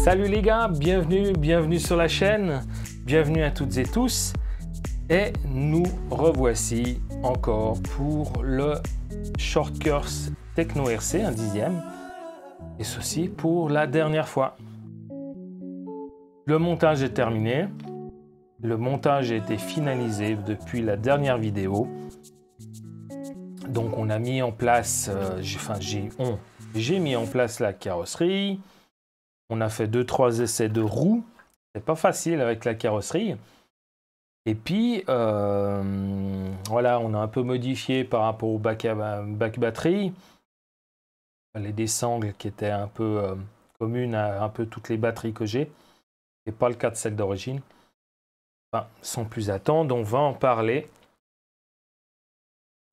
Salut les gars, bienvenue sur la chaîne, bienvenue à toutes et tous. Et nous revoici encore pour le short course Techno RC, un 10e. Et ceci pour la dernière fois. Le montage est terminé. Le montage a été finalisé depuis la dernière vidéo. Donc on a mis en place, j'ai mis en place la carrosserie. On a fait 2-3 essais de roues. C'est pas facile avec la carrosserie. Et puis, voilà, on a un peu modifié par rapport au bac batterie. Les sangles qui étaient un peu communes à un peu toutes les batteries que j'ai. Et pas le cas de celle d'origine. Enfin, sans plus attendre, on va en parler.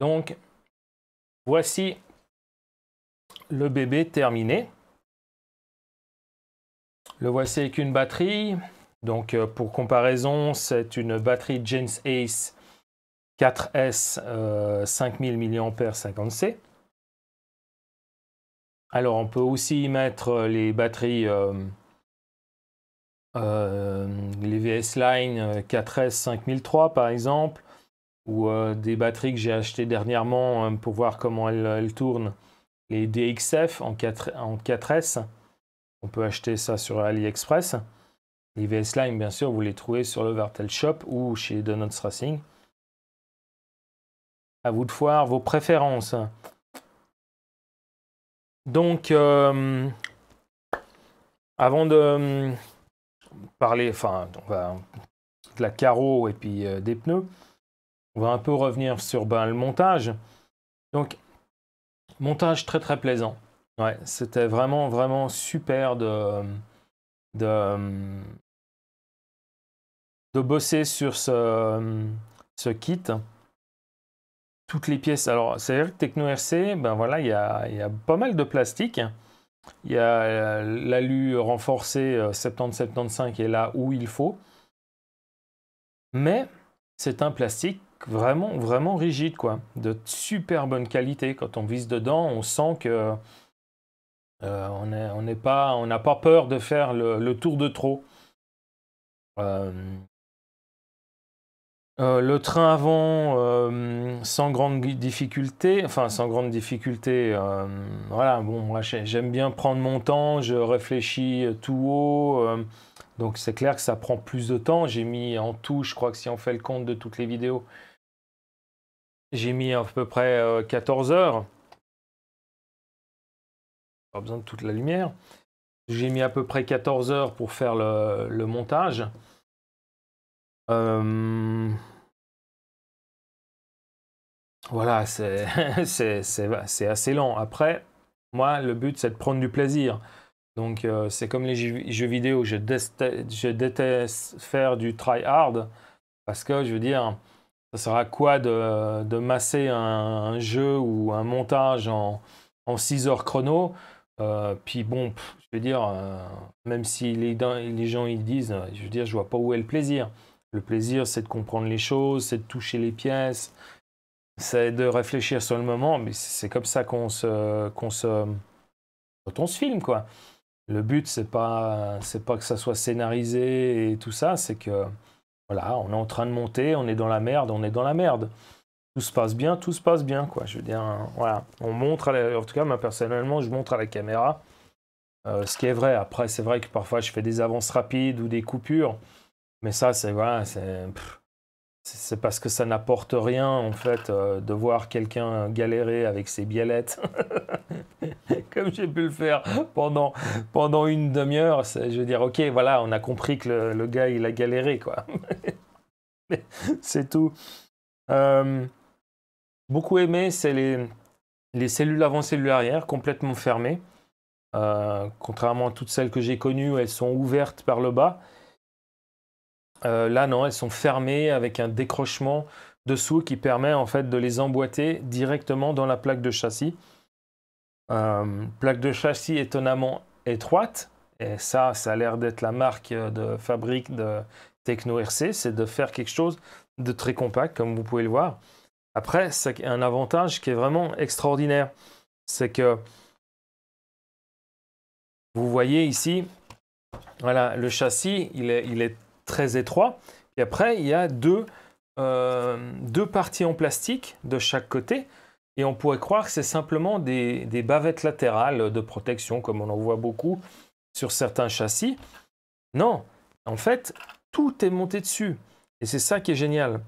Donc, voici le bébé terminé. Le voici avec une batterie. Donc, pour comparaison, c'est une batterie Gens Ace 4S 5000 mAh 50C. Alors, on peut aussi y mettre les batteries, les VS Line 4S 5003 par exemple, ou des batteries que j'ai achetées dernièrement pour voir comment elles tournent, les DXF en 4S. On peut acheter ça sur AliExpress. Les VS Line, bien sûr, vous les trouvez sur le Vartel Shop ou chez Donuts Racing. À vous de voir vos préférences. Donc, avant de parler, de la carreau et puis des pneus, on va un peu revenir sur le montage. Donc, montage très plaisant. Ouais, c'était vraiment super de bosser sur ce kit. Toutes les pièces. Alors, c'est vrai que Techno RC, ben voilà, il y a pas mal de plastique. Il y a l'alu renforcé 70-75 est là où il faut. Mais c'est un plastique vraiment rigide, quoi. De super bonne qualité. Quand on vise dedans, on sent que on n'a pas peur de faire le tour de trop. Le train avant, sans grande difficulté, voilà, bon, moi j'aime bien prendre mon temps, je réfléchis tout haut, donc c'est clair que ça prend plus de temps. J'ai mis en tout, je crois que si on fait le compte de toutes les vidéos, j'ai mis à peu près 14 heures. Pas besoin de toute la lumière. J'ai mis à peu près 14 heures pour faire le montage. Voilà, c'est assez lent. Après, moi, le but, c'est de prendre du plaisir. Donc, c'est comme les jeux vidéo. Je déteste faire du try hard parce que, je veux dire, ça sert à quoi de masser un jeu ou un montage en 6 heures chrono. Puis bon, je veux dire, même si les gens ils disent, je veux dire, je vois pas où est le plaisir. Le plaisir, c'est de comprendre les choses, c'est de toucher les pièces. C'est de réfléchir sur le moment, mais c'est comme ça quand on se filme, quoi. Le but, c'est pas que ça soit scénarisé et tout ça, c'est que, voilà, on est en train de monter, on est dans la merde, Tout se passe bien, quoi. Je veux dire, voilà, on montre, en tout cas, moi, personnellement, je montre à la caméra ce qui est vrai. Après, c'est vrai que parfois, je fais des avances rapides ou des coupures, mais ça, voilà, c'est parce que ça n'apporte rien, en fait, de voir quelqu'un galérer avec ses biellettes, comme j'ai pu le faire pendant une demi-heure. Je veux dire, ok, voilà, on a compris que le gars, il a galéré, quoi. C'est tout. Beaucoup aimé, c'est les cellules avant, cellules arrière, complètement fermées. Contrairement à toutes celles que j'ai connues, elles sont ouvertes par le bas. Là, non, elles sont fermées avec un décrochement dessous qui permet en fait de les emboîter directement dans la plaque de châssis. Plaque de châssis étonnamment étroite, et ça a l'air d'être la marque de fabrique de Techno RC, c'est de faire quelque chose de très compact, comme vous pouvez le voir. Après, c'est un avantage qui est vraiment extraordinaire, c'est que vous voyez ici, Voilà, le châssis, il est très étroit. Et après, il y a deux parties en plastique de chaque côté. Et on pourrait croire que c'est simplement des bavettes latérales de protection, comme on en voit beaucoup sur certains châssis. Non, en fait, tout est monté dessus. Et c'est ça qui est génial.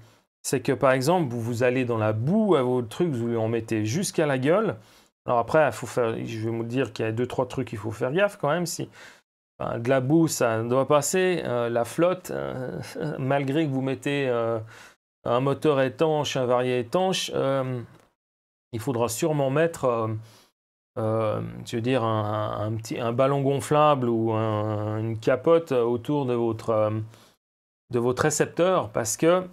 C'est que, par exemple, vous allez dans la boue à vos trucs, vous lui en mettez jusqu'à la gueule. Alors après, il faut faire, je vais vous dire qu'il y a 2-3 trucs qu'il faut faire gaffe quand même. Si de la boue, ça doit passer. La flotte, malgré que vous mettez un moteur étanche, un varié étanche, il faudra sûrement mettre, je veux dire, un ballon gonflable ou une capote autour de votre récepteur, parce que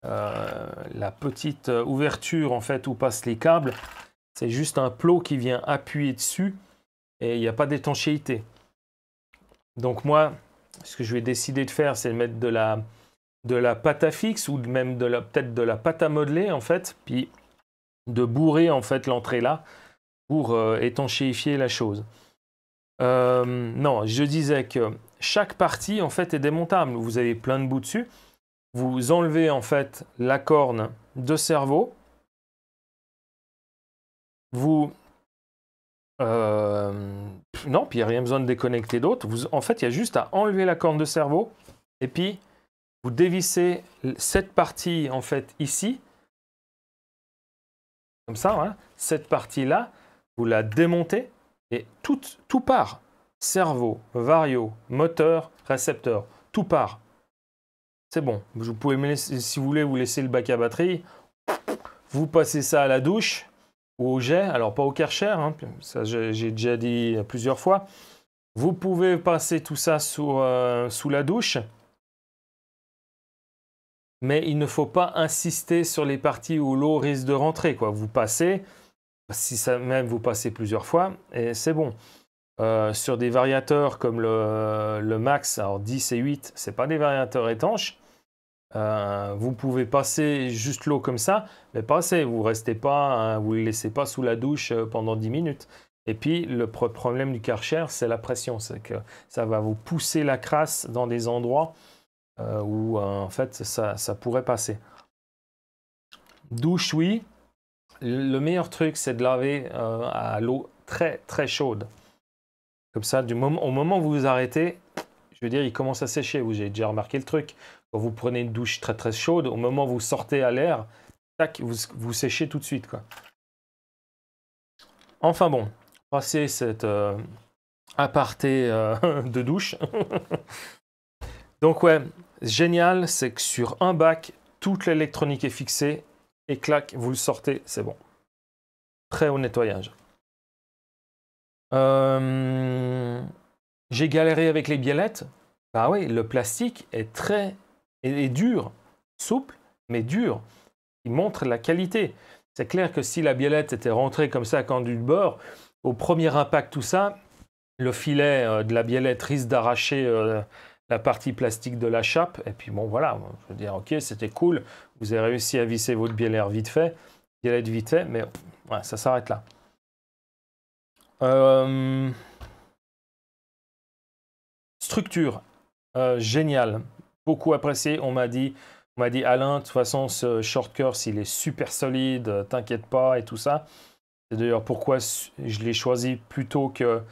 la petite ouverture en fait où passent les câbles, c'est juste un plot qui vient appuyer dessus et il n'y a pas d'étanchéité. Donc moi, ce que je vais décider de faire, c'est de mettre de la pâte à fixe ou même peut-être de la pâte à modeler en fait, puis de bourrer en fait l'entrée là pour étanchéifier la chose. Non, je disais que chaque partie en fait est démontable. Vous avez plein de bouts dessus. Vous enlevez en fait la corne de cerveau. Vous non, puis il n'y a rien besoin de déconnecter d'autres. En fait, il y a juste à enlever la corne de cerveau et puis vous dévissez cette partie en fait ici, comme ça, hein. Cette partie-là, vous la démontez et tout part. Cerveau, vario, moteur, récepteur, tout part. C'est bon. Vous pouvez me laisser, si vous voulez, vous laisser le bac à batterie. Vous passez ça à la douche ou au jet. Alors pas au Karcher, hein, ça j'ai déjà dit plusieurs fois. Vous pouvez passer tout ça sous la douche. Mais il ne faut pas insister sur les parties où l'eau risque de rentrer, quoi. Vous passez, si ça même vous passez plusieurs fois, et c'est bon. Sur des variateurs comme le Max, alors 10 et 8, ce n'est pas des variateurs étanches. Vous pouvez passer juste l'eau comme ça, mais passez, vous restez pas, vous ne le laissez pas sous la douche pendant 10 minutes. Et puis, le problème du Karcher, c'est la pression. C'est que ça va vous pousser la crasse dans des endroits où, en fait, ça pourrait passer. Douche, oui. Le meilleur truc, c'est de laver à l'eau très, très chaude. Comme ça, au moment où vous vous arrêtez, je veux dire, il commence à sécher. Vous avez déjà remarqué le truc. Quand vous prenez une douche très, très chaude, au moment où vous sortez à l'air, tac, vous séchez tout de suite, quoi. Enfin bon, passer cette aparté de douche. Donc ouais, génial, c'est que sur un bac, toute l'électronique est fixée et clac, vous le sortez, c'est bon. Prêt au nettoyage. J'ai galéré avec les biellettes. Bah oui, le plastique est dur, souple, mais dur. Il montre la qualité. C'est clair que si la biellette était rentrée comme ça, quand du bord, au premier impact, tout ça, le filet de la biellette risque d'arracher la partie plastique de la chape. Et puis bon, voilà, je veux dire, ok, c'était cool. Vous avez réussi à visser votre biellette vite fait, mais ouais, ça s'arrête là. Structure, génial, beaucoup apprécié. On m'a dit, Alain, de toute façon, ce short curse, il est super solide, t'inquiète pas et tout ça. C'est d'ailleurs pourquoi je l'ai choisi plutôt que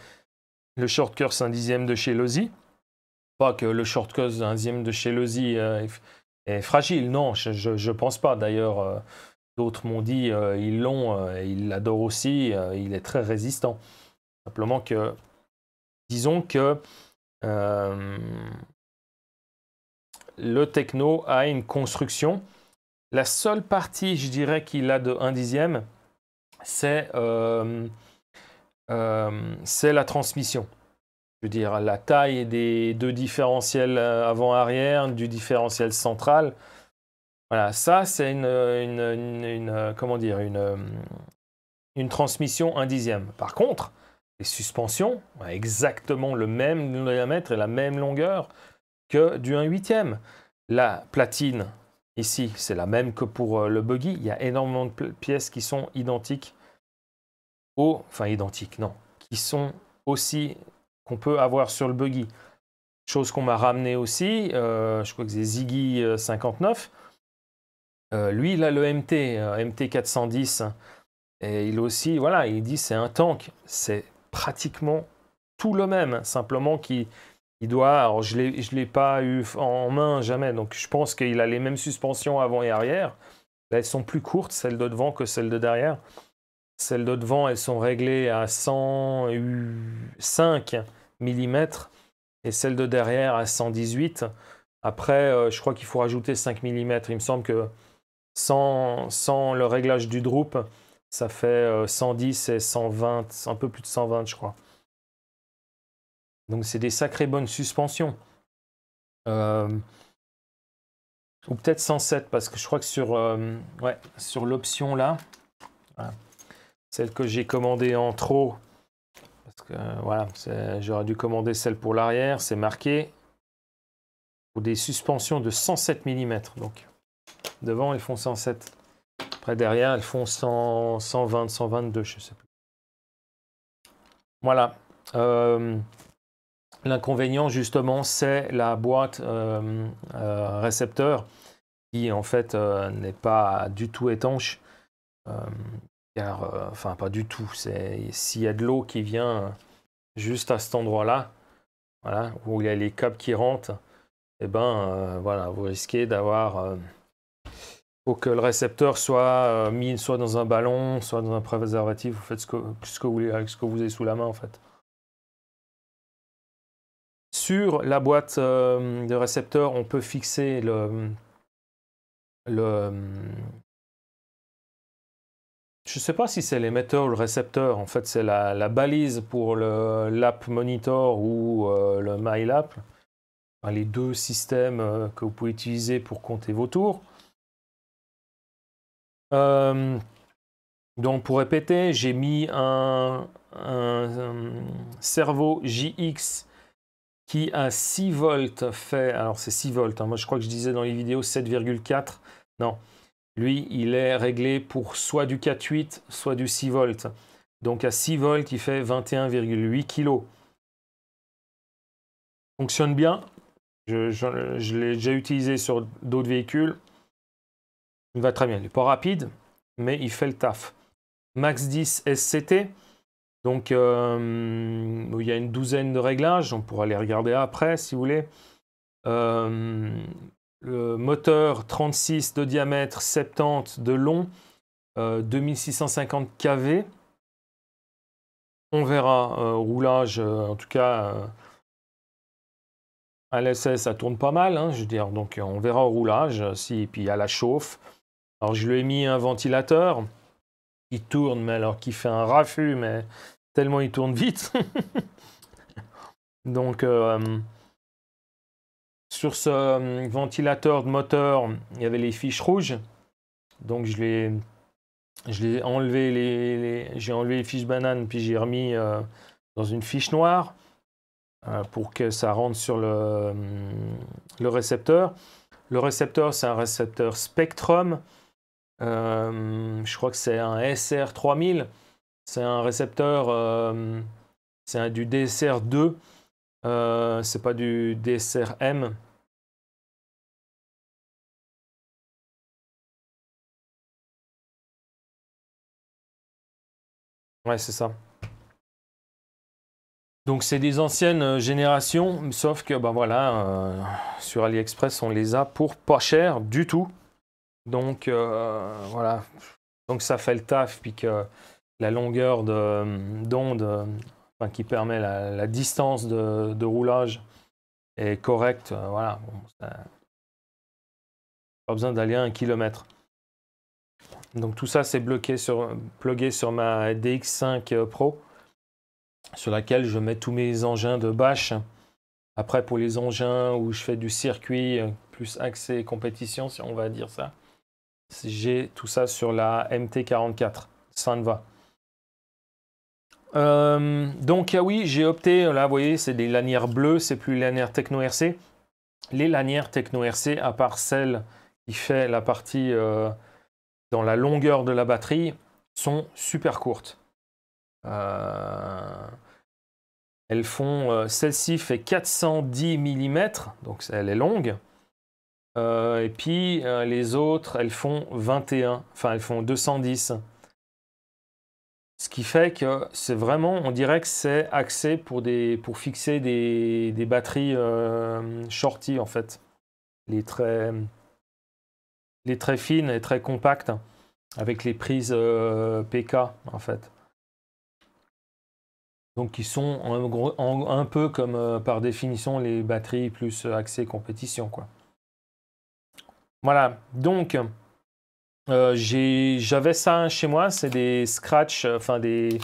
le short curse 1/10 de chez Losi. Pas que le short curse 1/10 de chez Losi est fragile, non, je pense pas. D'ailleurs, d'autres m'ont dit, ils l'ont, ils l'adorent aussi, il est très résistant. Simplement que, disons que le Techno a une construction. La seule partie, je dirais, qu'il a de 1/10, c'est la transmission. Je veux dire, la taille des deux différentiels avant-arrière, du différentiel central. Voilà, ça, c'est comment dire, une transmission 1/10. Par contre, les suspensions ont exactement le même diamètre et la même longueur que du 1/8. La platine, ici, c'est la même que pour le buggy. Il y a énormément de pièces qui sont identiques enfin identiques, non, qui sont aussi qu'on peut avoir sur le buggy. chose qu'on m'a ramené aussi, je crois que c'est Ziggy 59. Lui, il a le MT, MT 410. Et il aussi, voilà, il dit c'est un tank. C'est pratiquement tout le même. Simplement qu'il doit... Alors, je ne l'ai pas eu en main, jamais. Donc, je pense qu'il a les mêmes suspensions avant et arrière. Là, elles sont plus courtes, celles de devant, que celles de derrière. Celles de devant, elles sont réglées à 105 mm. Et celles de derrière à 118. Après, je crois qu'il faut rajouter 5 mm. Il me semble que sans le réglage du droop, ça fait 110 et 120, un peu plus de 120, je crois. Donc, c'est des sacrées bonnes suspensions. Ou peut-être 107, parce que je crois que sur l'option là, voilà, celle que j'ai commandée en trop, parce que voilà, j'aurais dû commander celle pour l'arrière, c'est marqué pour des suspensions de 107 mm. Donc, devant, elles font 107. Après, derrière, elles font 100, 120, 122, je ne sais plus. Voilà. L'inconvénient, justement, c'est la boîte récepteur qui, en fait, n'est pas du tout étanche. Car, enfin, pas du tout. S'il y a de l'eau qui vient juste à cet endroit-là, voilà, où il y a les câbles qui rentrent, et ben, voilà, vous risquez d'avoir... faut que le récepteur soit mis soit dans un ballon, soit dans un préservatif. Vous faites ce que vous voulez avec ce que vous avez sous la main, en fait. Sur la boîte de récepteur, on peut fixer je ne sais pas si c'est l'émetteur ou le récepteur. En fait, c'est la balise pour le lap monitor ou le MyLap. Enfin, les deux systèmes que vous pouvez utiliser pour compter vos tours. Donc, pour répéter, j'ai mis un servo JX qui a 6 volts fait... Alors, c'est 6 volts. Hein. Moi, je crois que je disais dans les vidéos 7,4. Non. Lui, il est réglé pour soit du 4,8, soit du 6 volts. Donc, à 6 volts, il fait 21,8 kg. Fonctionne bien. Je l'ai déjà utilisé sur d'autres véhicules. Il va très bien. Il n'est pas rapide, mais il fait le taf. Max 10 SCT. Donc, il y a une douzaine de réglages. On pourra les regarder après, si vous voulez. Le moteur 36 de diamètre, 70 de long, 2650 kV. On verra roulage, en tout cas, à l'essai, ça tourne pas mal, hein, je veux dire. Donc, on verra au roulage, et puis à la chauffe. Alors, je lui ai mis un ventilateur qui tourne, mais alors qui fait un raffut, mais tellement il tourne vite. Donc, sur ce ventilateur de moteur, il y avait les fiches rouges. Donc, je l'ai enlevé, j'ai enlevé les fiches bananes, puis j'ai remis dans une fiche noire pour que ça rentre sur le récepteur. Le récepteur, c'est un récepteur Spectrum. Je crois que c'est un SR3000. C'est un récepteur, c'est du DSR2. C'est pas du DSR-M. Ouais, c'est ça. Donc, c'est des anciennes générations, sauf que, ben voilà, sur AliExpress, on les a pour pas cher du tout. Donc, voilà. Donc, ça fait le taf, puis que la longueur d'onde, enfin, qui permet la distance de roulage est correcte. Voilà. Bon, pas besoin d'aller à 1 km. Donc, tout ça, c'est plugué sur ma DX5 Pro, sur laquelle je mets tous mes engins de bâche. Après, pour les engins où je fais du circuit plus axé compétition, si on va dire ça, j'ai tout ça sur la MT44. Ça me va. Donc, oui, j'ai opté, là, vous voyez, c'est des lanières bleues, c'est plus les lanières Techno RC. Les lanières Techno RC, à part celle qui fait la partie dans la longueur de la batterie, sont super courtes. elles font, celle-ci fait 410 mm, donc elle est longue. Et puis les autres, elles font 21, enfin elles font 210. Ce qui fait que c'est vraiment, on dirait que c'est axé pour fixer des batteries shorty en fait. Les très fines et très compactes, avec les prises PK en fait. Donc qui sont un peu comme par définition les batteries plus axées compétition quoi. Voilà, donc j'avais ça chez moi, c'est des scratch, enfin des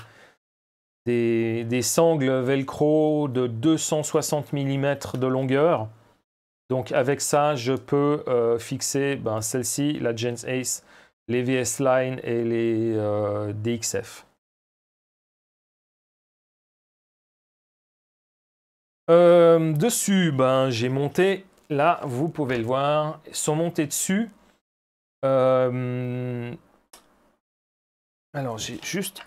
sangles velcro de 260 mm de longueur. Donc avec ça, je peux fixer celle-ci, la Gens Ace, les VS Line et les DXF. Dessus, j'ai monté, là, vous pouvez le voir, sont montés dessus. Alors, j'ai juste...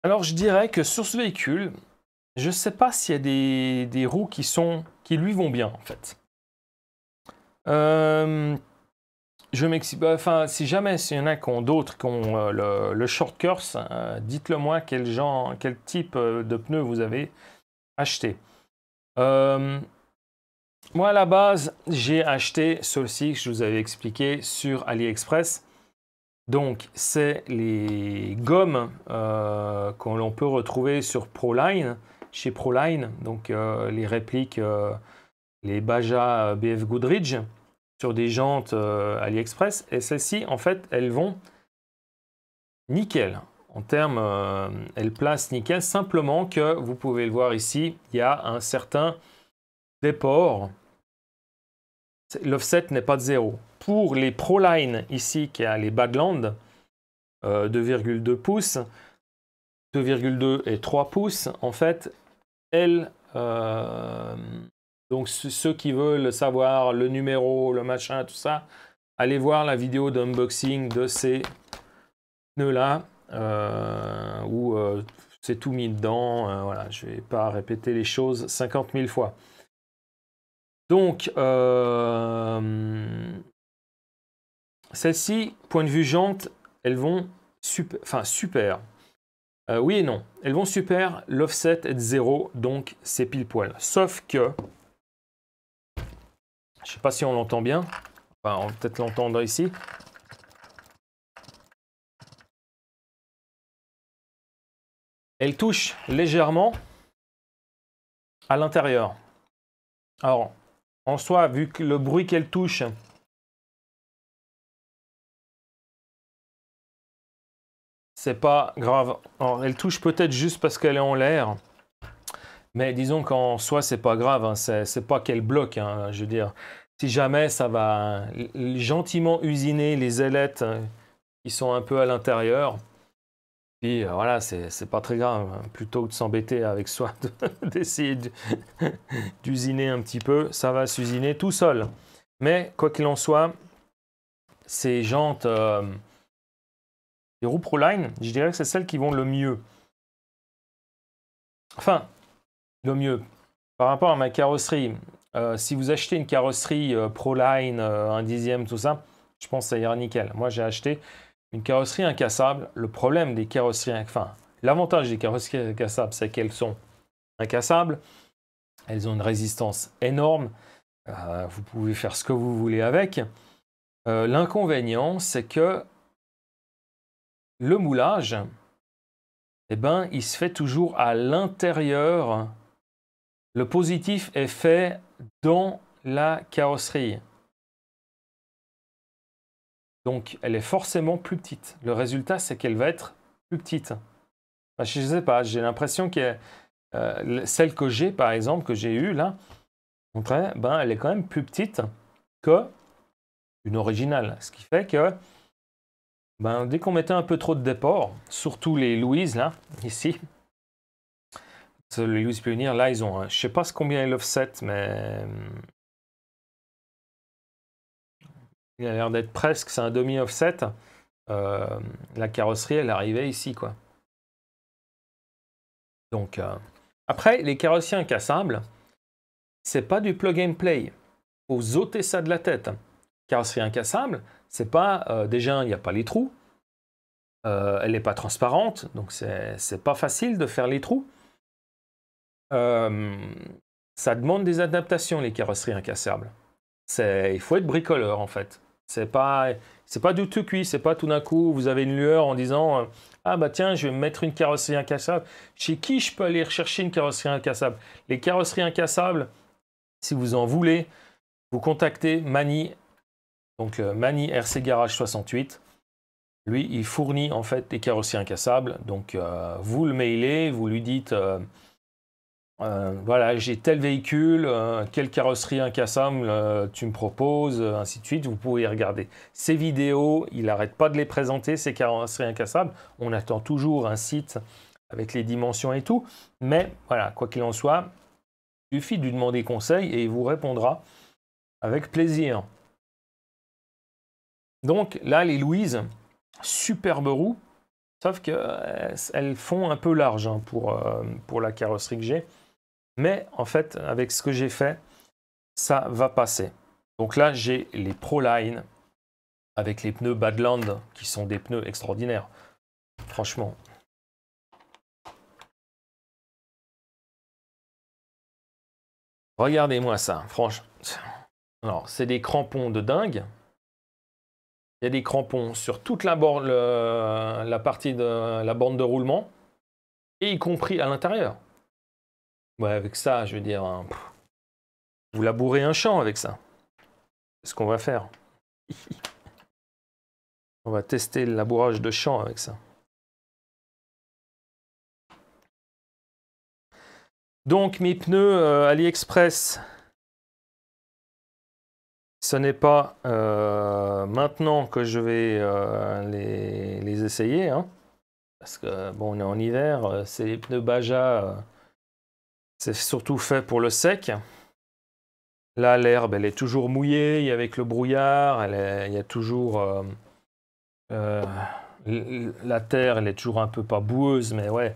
Alors, je dirais que sur ce véhicule, je ne sais pas s'il y a des roues qui lui vont bien, en fait. Je m'explique. Enfin, si jamais s'il y en a d'autres qui ont le short course, dites-le moi quel type de pneus vous avez acheté. Moi, à la base, j'ai acheté ceux-ci que je vous avais expliqué sur AliExpress. Donc, c'est les gommes que l'on peut retrouver sur Proline, chez Proline. Donc, les répliques, les Baja BF Goodrich sur des jantes AliExpress. Et celles-ci, en fait, elles vont nickel. En termes, elles placent nickel. Simplement que, vous pouvez le voir ici, il y a un certain déport. L'offset n'est pas de 0. Pour les Proline, ici, qui a les Badland, 2,2 pouces, 2,2 et 3 pouces, en fait, elles... donc ceux qui veulent savoir le numéro, le machin, tout ça, allez voir la vidéo d'unboxing de ces pneus-là, où c'est tout mis dedans. Voilà, je ne vais pas répéter les choses 50 000 fois. Donc, celles-ci, point de vue jante, elles vont super. Oui et non. Elles vont super, l'offset est de 0, donc c'est pile poil. Sauf que, je ne sais pas si on l'entend bien, enfin, on va peut-être l'entendre ici. Elle touche légèrement à l'intérieur. Alors, en soi, vu que le bruit qu'elle touche, c'est pas grave. Alors, elle touche peut-être juste parce qu'elle est en l'air. Mais disons qu'en soi, c'est pas grave. Hein. C'est pas qu'elle bloque. Hein. Je veux dire, si jamais ça va gentiment usiner les ailettes qui sont un peu à l'intérieur, puis voilà, c'est pas très grave. Hein. Plutôt que de s'embêter avec soi, d'essayer d'usiner un petit peu, ça va s'usiner tout seul. Mais quoi qu'il en soit, ces jantes, les roues Proline, je dirais que c'est celles qui vont le mieux. Enfin, le mieux. Par rapport à ma carrosserie, si vous achetez une carrosserie Proline, 1/10, tout ça, je pense que ça ira nickel. Moi, j'ai acheté une carrosserie incassable. Le problème des carrosseries, enfin, l'avantage des carrosseries incassables, c'est qu'elles sont incassables. Elles ont une résistance énorme. Vous pouvez faire ce que vous voulez avec. L'inconvénient, c'est que le moulage, eh ben, il se fait toujours à l'intérieur. Le positif est fait dans la carrosserie. Donc, elle est forcément plus petite. Le résultat, c'est qu'elle va être plus petite. Enfin, je ne sais pas, j'ai l'impression que celle que j'ai, par exemple, que j'ai eue là, elle est quand même plus petite que une originale. Ce qui fait que ben, dès qu'on mettait un peu trop de déport, surtout les Louise, là, ici, les Louise Pioneer, là, ils ont, je sais pas combien est l'offset, mais il a l'air d'être presque, c'est un demi-offset. La carrosserie, elle arrivait ici, quoi. Donc, après, les carrossiers incassables, c'est pas du plug and play. Faut ôter ça de la tête. Carrosserie incassable, c'est pas, déjà, il n'y a pas les trous. Elle n'est pas transparente, donc c'est pas facile de faire les trous. Ça demande des adaptations, les carrosseries incassables. Il faut être bricoleur, en fait. C'est pas du tout cuit, c'est pas tout d'un coup, vous avez une lueur en disant ah bah tiens, je vais me mettre une carrosserie incassable. Chez qui je peux aller rechercher une carrosserie incassable? Les carrosseries incassables, si vous en voulez, vous contactez Mani, donc Mani RC Garage 68. Lui, il fournit en fait des carrosseries incassables. Donc vous le mailez, vous lui dites voilà, j'ai tel véhicule, quelle carrosserie incassable tu me proposes, ainsi de suite. Vous pouvez regarder ces vidéos. Il n'arrête pas de les présenter, ces carrosseries incassables. On attend toujours un site avec les dimensions et tout. Mais voilà, quoi qu'il en soit, il suffit de lui demander conseil et il vous répondra avec plaisir. Donc là, les Louise, superbe roue, sauf qu'elles font un peu large hein, pour la carrosserie que j'ai. Mais en fait, avec ce que j'ai fait, ça va passer. Donc là, j'ai les Proline avec les pneus Badland qui sont des pneus extraordinaires. Franchement. Regardez-moi ça. Franchement. Alors, c'est des crampons de dingue. Il y a des crampons sur toute la partie de la bande de roulement, et y compris à l'intérieur. Ouais, avec ça, je veux dire, hein, vous labourez un champ avec ça. C'est ce qu'on va faire. On va tester le labourage de champ avec ça. Donc, mes pneus AliExpress, ce n'est pas maintenant que je vais les essayer. Hein, parce que, bon, on est en hiver, c'est les pneus Baja, c'est surtout fait pour le sec. Là, l'herbe, elle est toujours mouillée, avec le brouillard, il y a toujours... la terre, elle est toujours un peu, pas boueuse, mais ouais,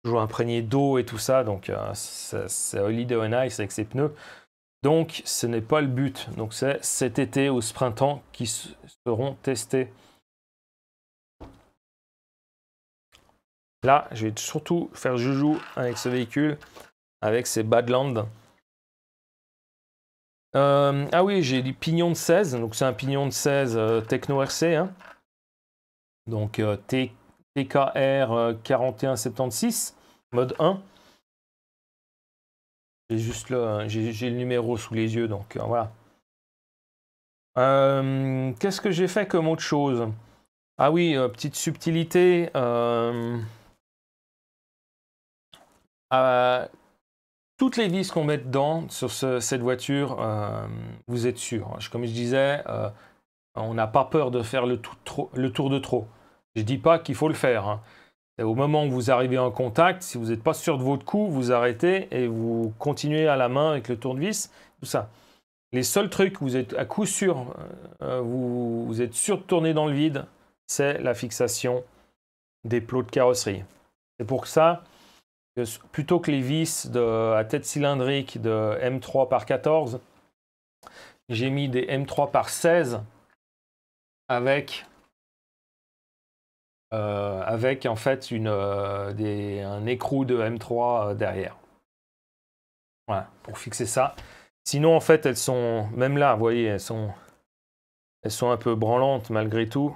toujours imprégnée d'eau et tout ça, donc c'est Holiday on Ice avec ses pneus. Donc, ce n'est pas le but. Donc, c'est cet été ou ce printemps qui seront testés. Là, je vais surtout faire joujou avec ce véhicule, avec ses Badland. Ah oui, j'ai du pignon de 16. Donc, c'est un pignon de 16 Techno RC. Hein. Donc, TKR 4176, mode 1. J'ai juste j'ai le numéro sous les yeux, donc voilà. Qu'est-ce que j'ai fait comme autre chose? Ah oui, petite subtilité. Toutes les vis qu'on met dedans sur cette voiture, vous êtes sûr. Hein. Comme je disais, on n'a pas peur de faire le tour de trop. Je ne dis pas qu'il faut le faire. Hein. Au moment où vous arrivez en contact, si vous n'êtes pas sûr de votre coup, vous arrêtez et vous continuez à la main avec le tournevis, tout ça. Les seuls trucs où vous êtes à coup sûr, vous êtes sûr de tourner dans le vide, c'est la fixation des plots de carrosserie. C'est pour ça que plutôt que les vis à tête cylindrique de M3 par 14, j'ai mis des M3 par 16 avec en fait un écrou de M3 derrière. Voilà, pour fixer ça. Sinon, en fait, elles sont, même là, vous voyez, elles sont un peu branlantes malgré tout.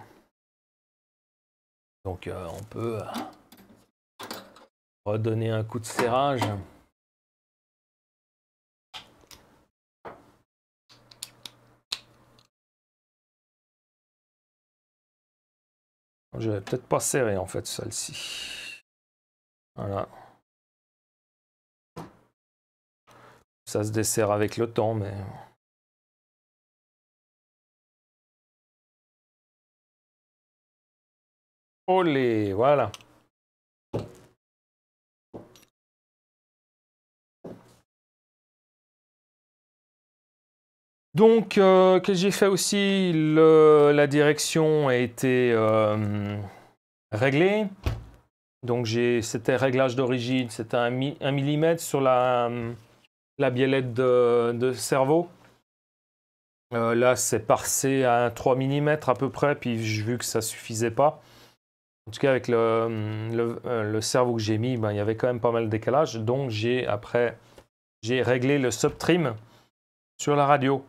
Donc, on peut redonner un coup de serrage. Je vais peut-être pas serrer, en fait, celle-ci. Voilà. Ça se desserre avec le temps, mais... Olé, voilà. Donc, que j'ai fait aussi, la direction a été réglée. Donc, c'était réglage d'origine, c'était 1 millimètre sur la biellette de cerveau. Là, c'est passé à 3 mm à peu près, puis j'ai vu que ça suffisait pas. En tout cas, avec le cerveau que j'ai mis, ben, il y avait quand même pas mal de décalage. Donc, j'ai réglé le subtrim sur la radio.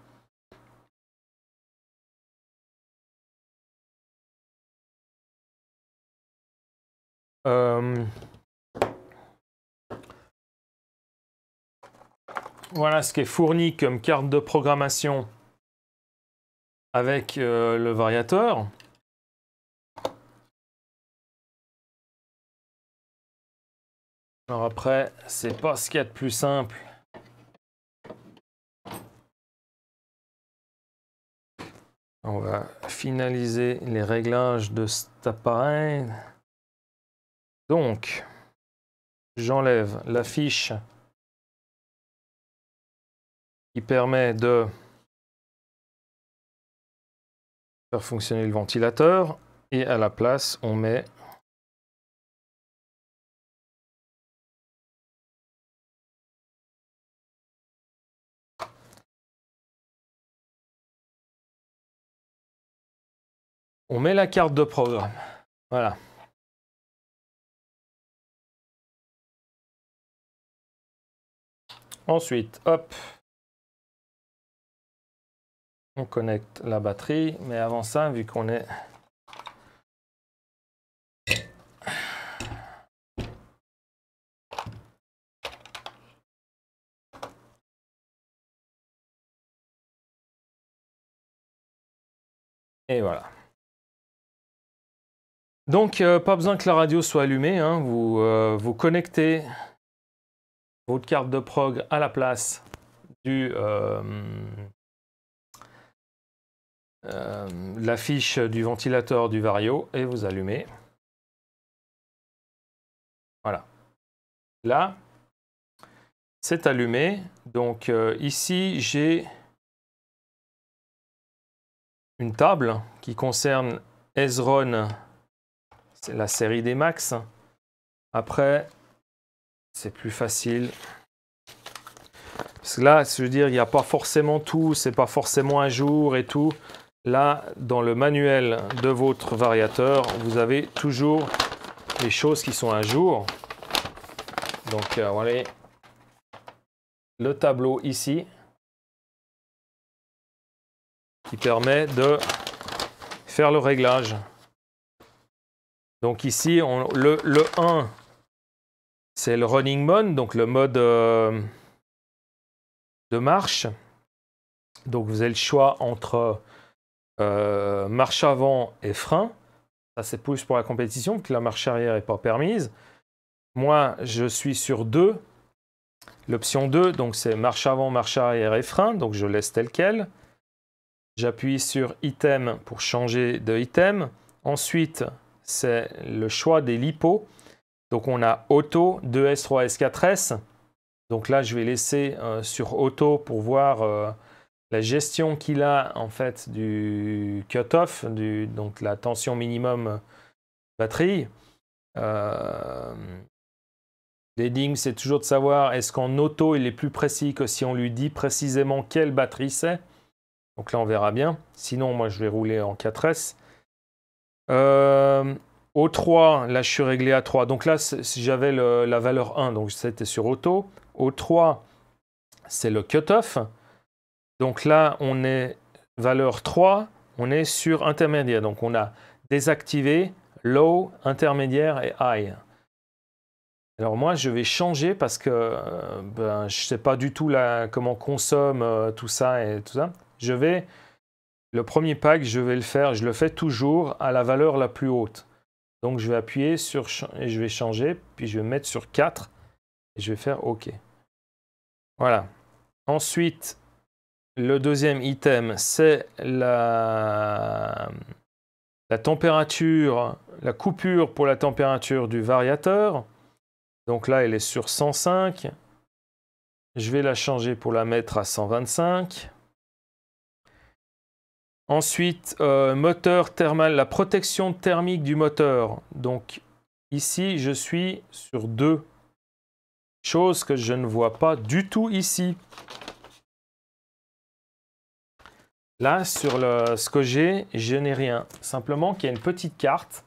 Voilà ce qui est fourni comme carte de programmation avec le variateur. Alors après, c'est pas ce qu'il y a de plus simple. On va finaliser les réglages de cet appareil. Donc, j'enlève la fiche qui permet de faire fonctionner le ventilateur et à la place, on met la carte de programme. Voilà. Ensuite, hop, on connecte la batterie, mais avant ça, vu qu'on est... Et voilà. Donc, pas besoin que la radio soit allumée, hein. Vous connectez votre carte de prog à la place la fiche du ventilateur du Vario et vous allumez. Voilà. Là, c'est allumé. Donc ici, j'ai une table qui concerne Ezron, c'est la série des Max. Après, c'est plus facile. Parce que là, je veux dire, il n'y a pas forcément tout, c'est pas forcément un jour et tout. Là, dans le manuel de votre variateur, vous avez toujours les choses qui sont à jour. Donc, voilà le tableau ici qui permet de faire le réglage. Donc ici, le 1, c'est le running mode, donc le mode de marche. Donc vous avez le choix entre marche avant et frein. Ça, c'est plus pour la compétition, que la marche arrière n'est pas permise. Moi, je suis sur 2. L'option 2, donc c'est marche avant, marche arrière et frein. Donc je laisse tel quel. J'appuie sur item pour changer de item. Ensuite, c'est le choix des lipos. Donc on a auto, 2S, 3S, 4S. Donc là, je vais laisser sur auto pour voir la gestion qu'il a en fait du cut-off, donc la tension minimum batterie. L'énigme, c'est toujours de savoir est-ce qu'en auto, il est plus précis que si on lui dit précisément quelle batterie c'est. Donc là, on verra bien. Sinon, moi, je vais rouler en 4S. Au 3, là, je suis réglé à 3. Donc là, j'avais la valeur 1, donc c'était sur auto. Au 3, c'est le cut-off. Donc là, on est valeur 3, on est sur intermédiaire. Donc on a désactivé, low, intermédiaire et high. Alors moi, je vais changer parce que je ne sais pas du tout comment on consomme tout ça et tout ça. Le premier pack, je vais le faire, je le fais toujours à la valeur la plus haute. Donc je vais appuyer sur, et je vais changer, puis je vais mettre sur 4 et je vais faire OK. Voilà. Ensuite, le deuxième item, c'est la la température, la coupure pour la température du variateur. Donc là, elle est sur 105. Je vais la changer pour la mettre à 125. Ensuite, moteur thermal, la protection thermique du moteur. Donc ici, je suis sur 2. Chose que je ne vois pas du tout ici. Là, sur ce que j'ai, je n'ai rien. Simplement qu'il y a une petite carte,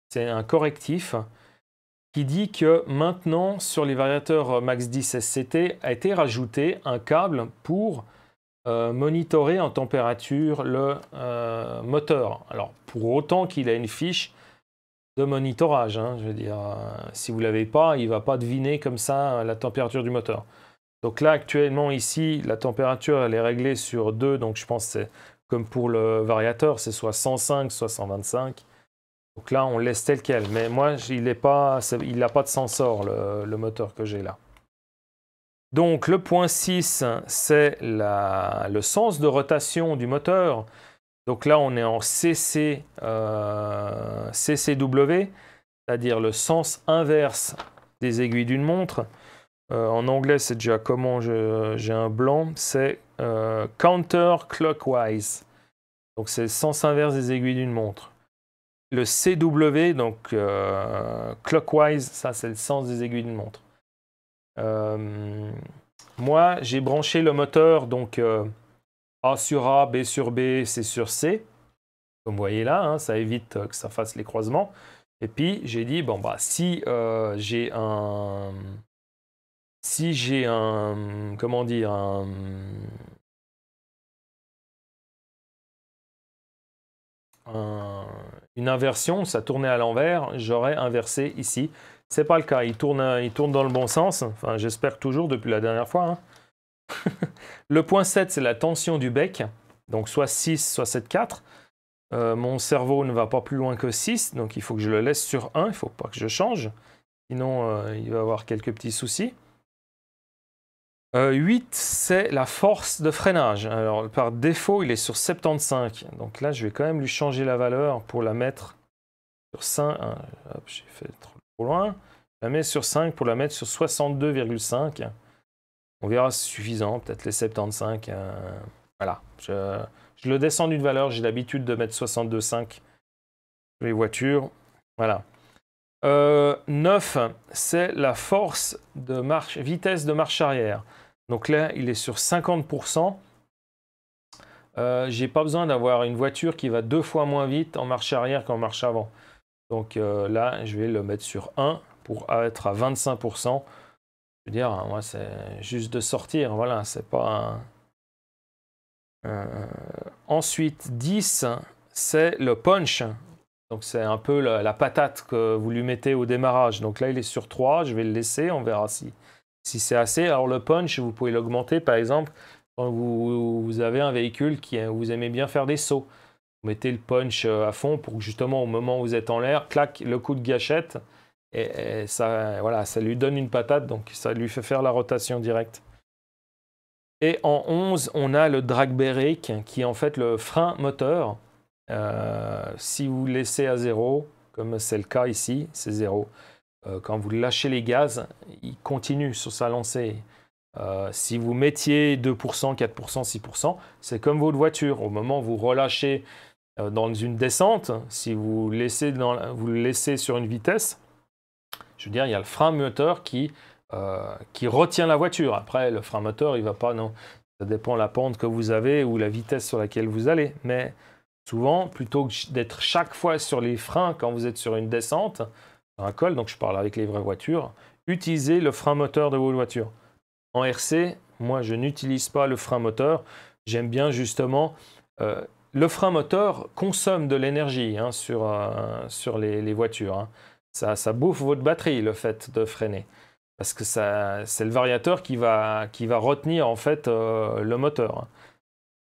c'est un correctif, qui dit que maintenant, sur les variateurs Max 10 SCT, a été rajouté un câble pour monitorer en température le moteur. Alors, pour autant qu'il a une fiche de monitorage, hein, je veux dire, si vous ne l'avez pas, il ne va pas deviner comme ça la température du moteur. Donc là, actuellement, ici, la température, elle est réglée sur 2, donc je pense que c'est comme pour le variateur, c'est soit 105, soit 125. Donc là, on laisse tel quel. Mais moi, il n'a pas de sensor, le moteur que j'ai là. Donc le point 6, c'est le sens de rotation du moteur. Donc là, on est en CCW, c'est-à-dire le sens inverse des aiguilles d'une montre. En anglais, c'est déjà comment j'ai un blanc, c'est counterclockwise. Donc c'est le sens inverse des aiguilles d'une montre. Le CW, donc clockwise, ça c'est le sens des aiguilles d'une montre. Moi, j'ai branché le moteur, donc A sur A, B sur B, C sur C. Comme vous voyez là, hein, ça évite que ça fasse les croisements. Et puis, j'ai dit, bon, bah, si j'ai un... comment dire, une inversion, ça tournait à l'envers, j'aurais inversé ici. C'est pas le cas, il tourne dans le bon sens, enfin j'espère toujours depuis la dernière fois. Hein. Le point 7, c'est la tension du bec, donc soit 6, soit 7,4. Mon cerveau ne va pas plus loin que 6, donc il faut que je le laisse sur 1, il ne faut pas que je change, sinon il va y avoir quelques petits soucis. 8, c'est la force de freinage. Alors, par défaut, il est sur 75. Donc là, je vais quand même lui changer la valeur pour la mettre sur 5. Hop, j'ai fait trop loin. Je la mets sur 5 pour la mettre sur 62,5. On verra si c'est suffisant, peut-être les 75. Voilà. Je le descends d'une valeur. J'ai l'habitude de mettre 62,5 sur les voitures. Voilà. 9, c'est la force de marche, vitesse de marche arrière. Donc là, il est sur 50%. J'ai pas besoin d'avoir une voiture qui va 2 fois moins vite en marche arrière qu'en marche avant. Donc là, je vais le mettre sur 1 pour être à 25%. Je veux dire, moi, c'est juste de sortir. Voilà, c'est pas... Ensuite, 10, c'est le punch. Donc c'est un peu la patate que vous lui mettez au démarrage. Donc là, il est sur 3, je vais le laisser, on verra si c'est assez. Alors le punch, vous pouvez l'augmenter, par exemple, quand vous avez un véhicule où vous aimez bien faire des sauts. Vous mettez le punch à fond pour que justement, au moment où vous êtes en l'air, clac, le coup de gâchette, et ça, voilà, ça lui donne une patate, donc ça lui fait faire la rotation directe. Et en 11, on a le drag brake, qui est en fait le frein moteur. Si vous le laissez à 0, comme c'est le cas ici, c'est 0. Quand vous lâchez les gaz, il continue sur sa lancée. Si vous mettiez 2%, 4%, 6%, c'est comme votre voiture. Au moment où vous relâchez dans une descente, si vous le laissez sur une vitesse, je veux dire, il y a le frein moteur qui retient la voiture. Après, le frein moteur, il ne va pas, non. Ça dépend de la pente que vous avez ou la vitesse sur laquelle vous allez. Mais souvent, plutôt que d'être chaque fois sur les freins quand vous êtes sur une descente, sur un col, donc je parle avec les vraies voitures, utilisez le frein moteur de votre voiture. En RC, moi, je n'utilise pas le frein moteur. J'aime bien justement... le frein moteur consomme de l'énergie hein, sur les voitures. Hein. Ça bouffe votre batterie, le fait de freiner. Parce que c'est le variateur qui va retenir en fait le moteur. Hein.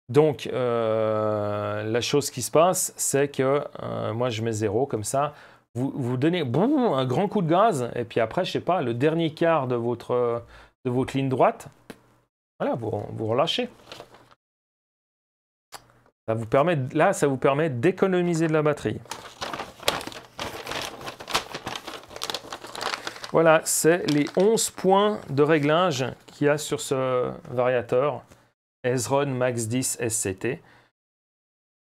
Donc, la chose qui se passe, c'est que moi, je mets 0 comme ça. Vous donnez boum, un grand coup de gaz, et puis après, je sais pas, le dernier quart de votre ligne droite, voilà, vous relâchez. Là, ça vous permet d'économiser de la batterie. Voilà, c'est les 11 points de réglage qu'il y a sur ce variateur Ezron Max 10 SCT.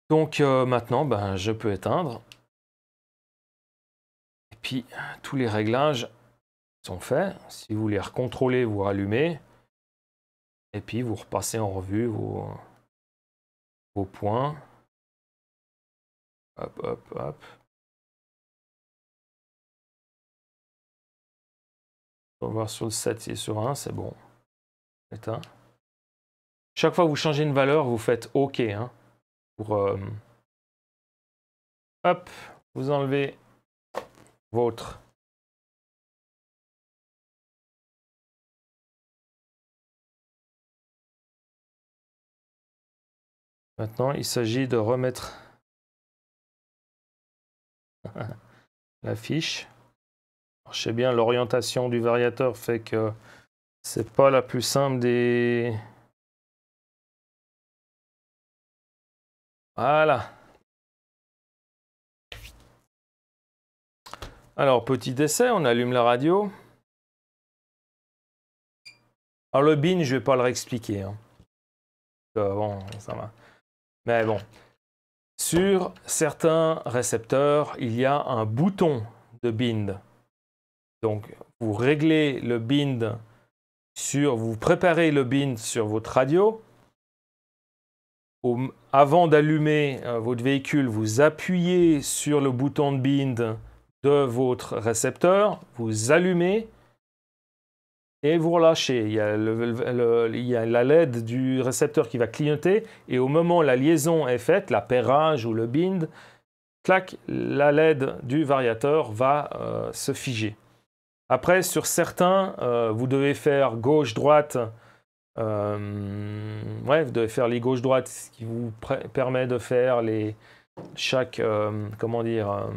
Donc maintenant, ben, je peux éteindre. Et puis, tous les réglages sont faits. Si vous les recontrôlez, vous rallumez. Et puis, vous repassez en revue vos points. Hop, hop, hop. On va voir sur le 7 et sur 1, c'est bon. Éteint. Chaque fois que vous changez une valeur, vous faites OK. Hein, pour, hop, vous enlevez votre. Maintenant, il s'agit de remettre la fiche. Alors, je sais bien, l'orientation du variateur fait que c'est pas la plus simple des... Voilà. Alors, petit essai, on allume la radio. Alors, le bin, je ne vais pas le réexpliquer. Hein. Bon, ça va. Mais bon. Sur certains récepteurs, il y a un bouton de bind. Donc, vous réglez le bind vous préparez le bind sur votre radio. Avant d'allumer votre véhicule, vous appuyez sur le bouton de bind de votre récepteur, vous allumez et vous relâchez. Il y a, la LED du récepteur qui va clignoter et au moment où la liaison est faite, l'appairage ou le bind, clac, la LED du variateur va se figer. Après, sur certains, vous devez faire gauche-droite. Ouais, vous devez faire les gauche-droite, ce qui vous permet de faire les comment dire,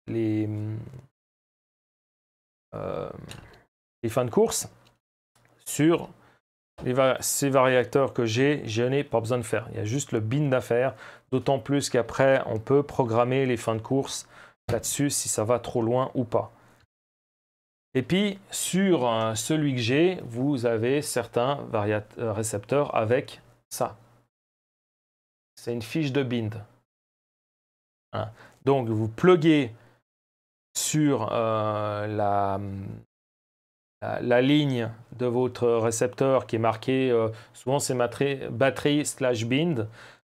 les fins de course. Sur ces variateurs que je n'ai pas besoin de faire. Il y a juste le bind à faire, d'autant plus qu'après, on peut programmer les fins de course là-dessus si ça va trop loin ou pas. Et puis, sur celui que j'ai, vous avez certains récepteurs avec ça. C'est une fiche de bind. Hein. Donc, vous pluguez sur la ligne de votre récepteur qui est marquée, souvent c'est batterie/bind.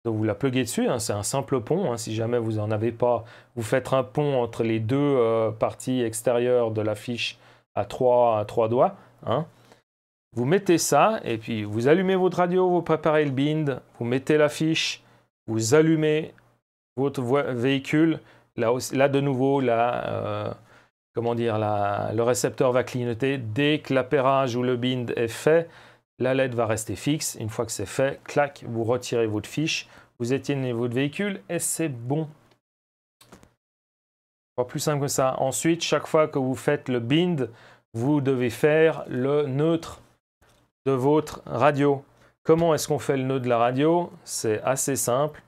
Donc, vous la pluguez dessus. Hein, c'est un simple pont. Hein, si jamais vous n'en avez pas, vous faites un pont entre les deux parties extérieures de la fiche à trois doigts. Hein. Vous mettez ça et puis vous allumez votre radio, vous préparez le bind, vous mettez la fiche, vous allumez votre véhicule. Là de nouveau, comment dire, le récepteur va clignoter. Dès que l'appairage ou le bind est fait, la LED va rester fixe. Une fois que c'est fait, clac, vous retirez votre fiche, vous éteignez votre véhicule et c'est bon. Pas plus simple que ça. Ensuite, chaque fois que vous faites le bind, vous devez faire le neutre de votre radio. Comment est-ce qu'on fait le neutre de la radio? C'est assez simple.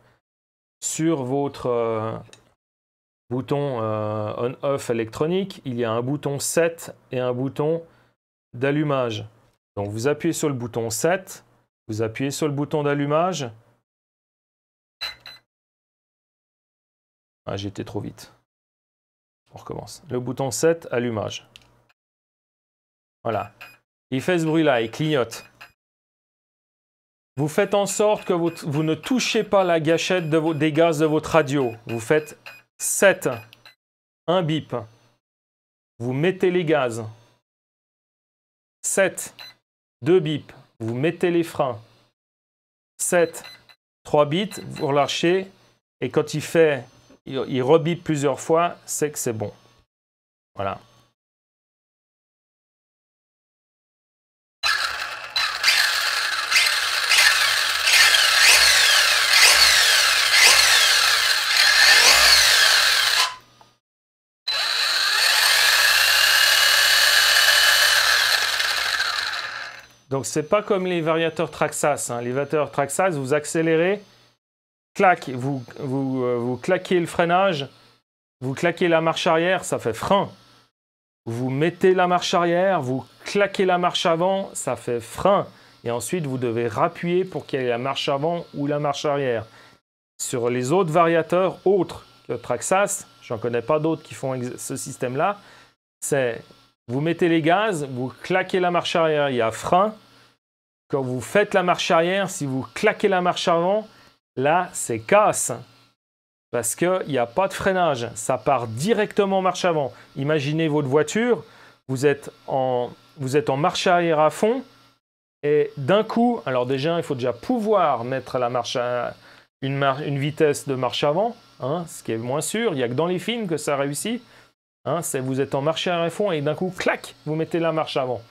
Sur votre bouton on-off électronique, il y a un bouton set et un bouton d'allumage. Donc vous appuyez sur le bouton set, vous appuyez sur le bouton d'allumage. Ah, j'étais trop vite. On recommence. Le bouton 7, allumage. Voilà. Il fait ce bruit-là, il clignote. Vous faites en sorte que vous ne touchez pas la gâchette des gaz de votre radio. Vous faites 7, un bip. Vous mettez les gaz. 7, 2 bips. Vous mettez les freins. 7, 3 bits. Vous relâchez. Et quand il rebip plusieurs fois, c'est que c'est bon. Voilà. Donc, ce n'est pas comme les variateurs Traxxas. Hein. Les variateurs Traxxas, vous accélérez, vous claquez le freinage, vous claquez la marche arrière, ça fait frein. Vous mettez la marche arrière, vous claquez la marche avant, ça fait frein. Et ensuite, vous devez rappuyer pour qu'il y ait la marche avant ou la marche arrière. Sur les autres variateurs, autres que Traxxas, j'en connais pas d'autres qui font ce système-là, c'est vous mettez les gaz, vous claquez la marche arrière, il y a frein. Quand vous faites la marche arrière, si vous claquez la marche avant, là, c'est casse. Parce qu'il n'y a pas de freinage. Ça part directement en marche avant. Imaginez votre voiture, vous êtes en marche arrière à fond, et d'un coup, alors déjà, il faut déjà pouvoir mettre la marche une vitesse de marche avant, hein, ce qui est moins sûr. Il n'y a que dans les films que ça réussit. Hein, vous êtes en marche arrière à fond, et d'un coup, clac, vous mettez la marche avant.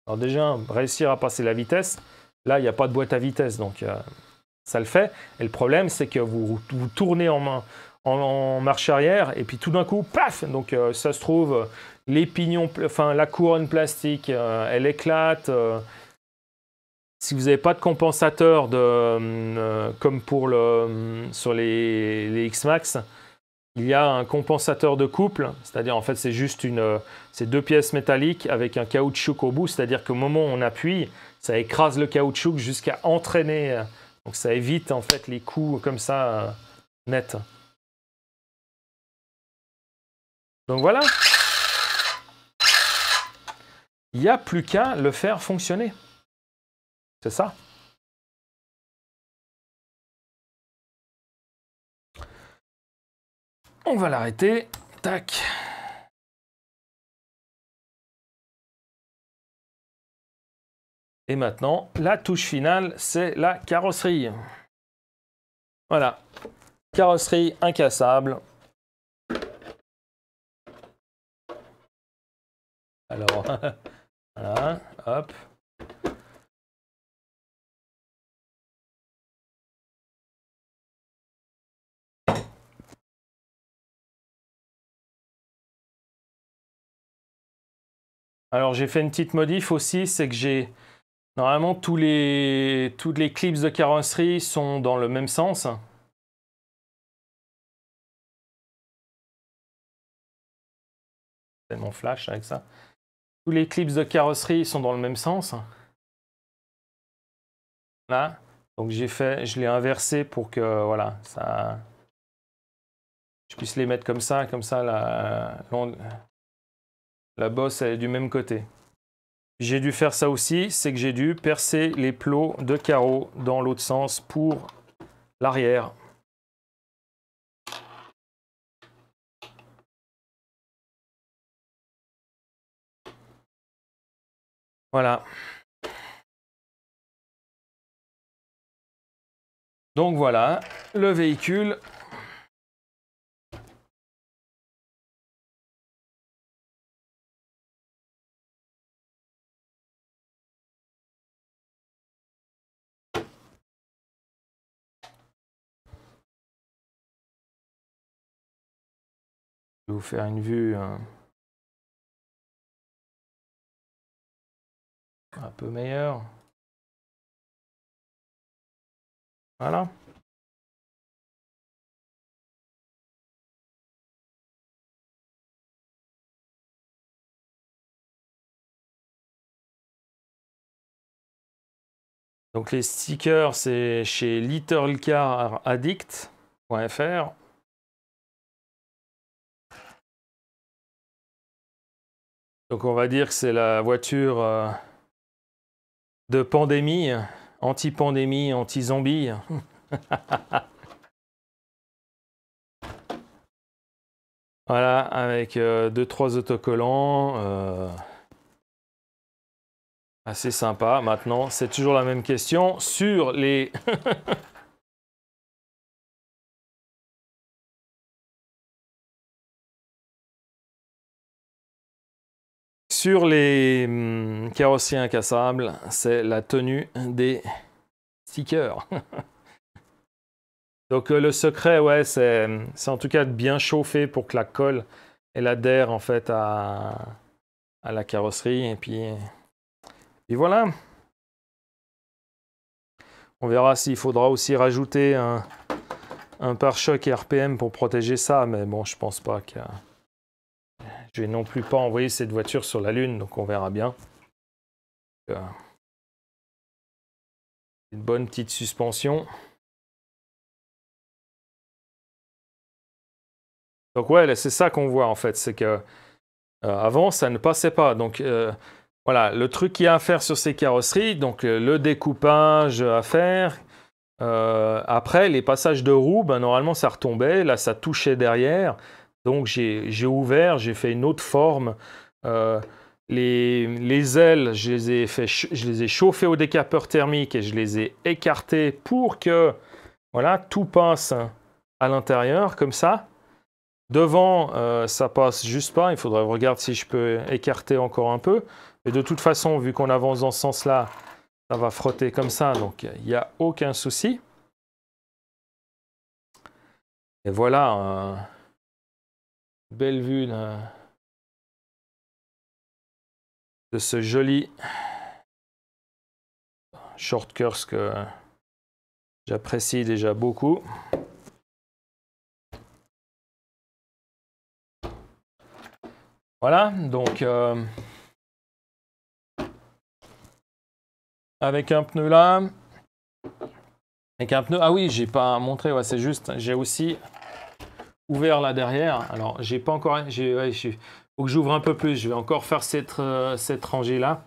Alors déjà, réussir à passer la vitesse, là, il n'y a pas de boîte à vitesse, donc ça le fait. Et le problème, c'est que vous tournez en marche arrière, et puis tout d'un coup, paf! Donc ça se trouve, les pignons, enfin la couronne plastique, elle éclate. Si vous n'avez pas de compensateur comme sur les X-Max, il y a un compensateur de couple, c'est-à-dire en fait c'est deux pièces métalliques avec un caoutchouc au bout, c'est-à-dire qu'au moment où on appuie, ça écrase le caoutchouc jusqu'à entraîner, donc ça évite en fait les coups comme ça nets. Donc voilà, il n'y a plus qu'à le faire fonctionner. C'est ça. On va l'arrêter. Tac. Et maintenant, la touche finale, c'est la carrosserie. Voilà. Carrosserie incassable. Alors, voilà, hop. Alors, j'ai fait une petite modif aussi, c'est que j'ai... Normalement, toutes les clips de carrosserie sont dans le même sens. C'est mon flash avec ça. Tous les clips de carrosserie sont dans le même sens. Là. Donc je l'ai inversé pour que voilà, je puisse les mettre comme ça la bosse elle est du même côté. J'ai dû faire ça aussi, c'est que j'ai dû percer les plots de carreaux dans l'autre sens pour l'arrière. Voilà. Donc voilà, le véhicule. Je vais vous faire une vue un peu meilleure. Voilà. Donc les stickers, c'est chez littlecaraddict.fr. Donc on va dire que c'est la voiture de pandémie, anti-pandémie, anti-zombie. Voilà, avec 2-3 autocollants. Assez sympa. Maintenant, c'est toujours la même question sur les... Sur les carrosseries incassables, c'est la tenue des stickers. Donc le secret, ouais, c'est en tout cas de bien chauffer pour que la colle elle adhère en fait à la carrosserie. Et puis voilà. On verra s'il faudra aussi rajouter un pare-choc RPM pour protéger ça, mais bon, je pense pas que je vais non plus pas envoyer cette voiture sur la Lune, donc on verra bien. Une bonne petite suspension. Donc ouais, c'est ça qu'on voit en fait, c'est que avant ça ne passait pas. Donc voilà, le truc qu'il y a à faire sur ces carrosseries, donc le découpage à faire. Après, les passages de roues, ben, normalement ça retombait, là ça touchait derrière. Donc j'ai ouvert, j'ai fait une autre forme. Les ailes, je les ai chauffées au décapeur thermique et je les ai écartées pour que voilà, tout passe à l'intérieur comme ça. Devant, ça passe juste pas. Il faudrait regarder si je peux écarter encore un peu. Mais de toute façon, vu qu'on avance dans ce sens-là, ça va frotter comme ça. Donc, il n'y a aucun souci. Et voilà, belle vue de ce joli short course que j'apprécie déjà beaucoup. Voilà, donc avec un pneu là, avec un pneu, ah oui, j'ai pas montré, ouais, c'est juste, j'ai aussi ouvert là derrière. Alors, j'ai pas encore, faut que j'ouvre un peu plus. Je vais encore faire cette rangée là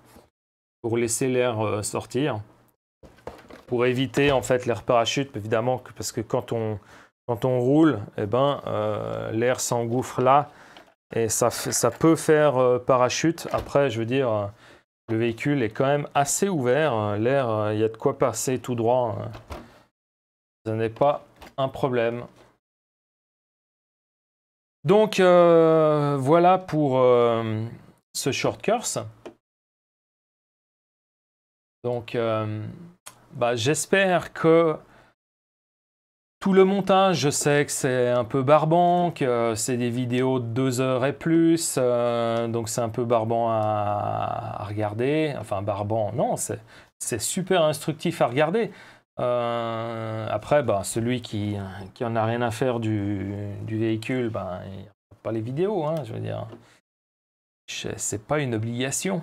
pour laisser l'air sortir, pour éviter en fait l'air parachute, évidemment, parce que quand on roule, eh ben, l'air s'engouffre là. Et ça peut faire parachute. Après, je veux dire, le véhicule est quand même assez ouvert. L'air, il y a de quoi passer tout droit. Ce n'est pas un problème. Donc, voilà pour ce short course. Donc, bah, j'espère que tout le montage, je sais que c'est un peu barbant, que c'est des vidéos de 2 heures et plus, donc c'est un peu barbant à regarder. Enfin, barbant, non, c'est super instructif à regarder. Après, bah, celui qui en a rien à faire du véhicule, bah, il n'y a pas les vidéos, hein, je veux dire. C'est pas une obligation.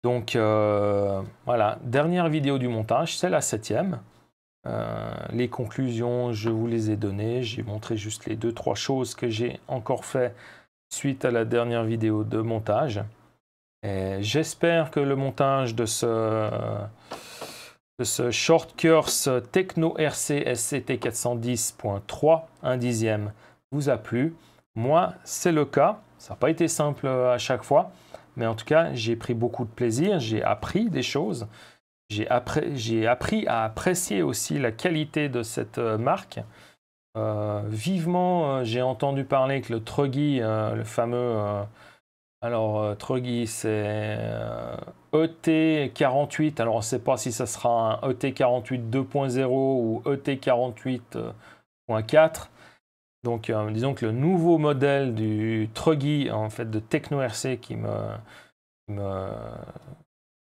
Donc, voilà, dernière vidéo du montage, c'est la 7e. Les conclusions, je vous les ai données. J'ai montré juste les 2-3 choses que j'ai encore fait suite à la dernière vidéo de montage. J'espère que le montage de ce short course Techno RC SCT 410.3, 1/10, vous a plu. Moi, c'est le cas. Ça n'a pas été simple à chaque fois, mais en tout cas, j'ai pris beaucoup de plaisir. J'ai appris des choses. J'ai appris à apprécier aussi la qualité de cette marque. Vivement, j'ai entendu parler que le Truggy, le fameux... Truggy, c'est ET48. Alors, on ne sait pas si ça sera un ET48 2.0 ou ET48.4. Donc, disons que le nouveau modèle du Truggy, en fait, de Techno RC qui me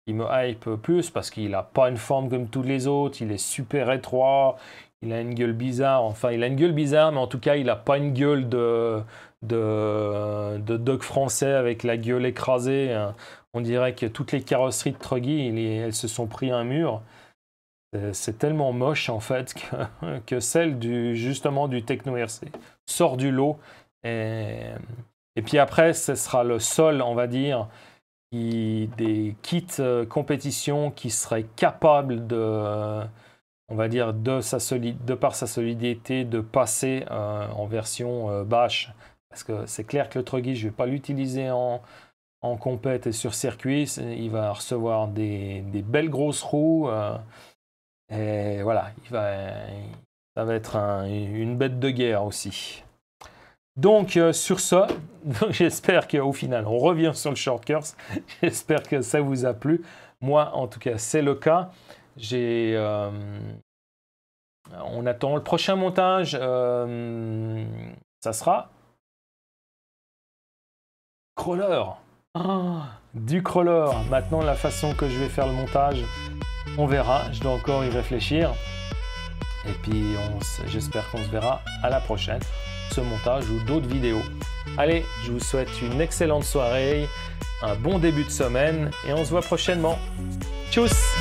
hype plus parce qu'il n'a pas une forme comme tous les autres, il est super étroit, il a une gueule bizarre, enfin il a une gueule bizarre, mais en tout cas il n'a pas une gueule de dog français avec la gueule écrasée. On dirait que toutes les carrosseries de Truggy, elles se sont pris un mur. C'est tellement moche en fait que celle justement du Techno RC sort du lot. Et puis après, ce sera le sol, on va dire, des kits compétition qui seraient capables de, on va dire, de par sa solidité, de passer en version bash. Parce que c'est clair que le Truggy, je ne vais pas l'utiliser en compète et sur circuit. Il va recevoir des belles grosses roues. Et voilà, ça va être une bête de guerre aussi. Donc, sur ça, j'espère qu'au final, on revient sur le short course. J'espère que ça vous a plu. Moi, en tout cas, c'est le cas. On attend le prochain montage. Ça sera crawler. Du crawler. Maintenant, la façon que je vais faire le montage, on verra. Je dois encore y réfléchir. Et puis j'espère qu'on se verra à la prochaine, ce montage ou d'autres vidéos. Allez, je vous souhaite une excellente soirée, un bon début de semaine et on se voit prochainement. Tchuss!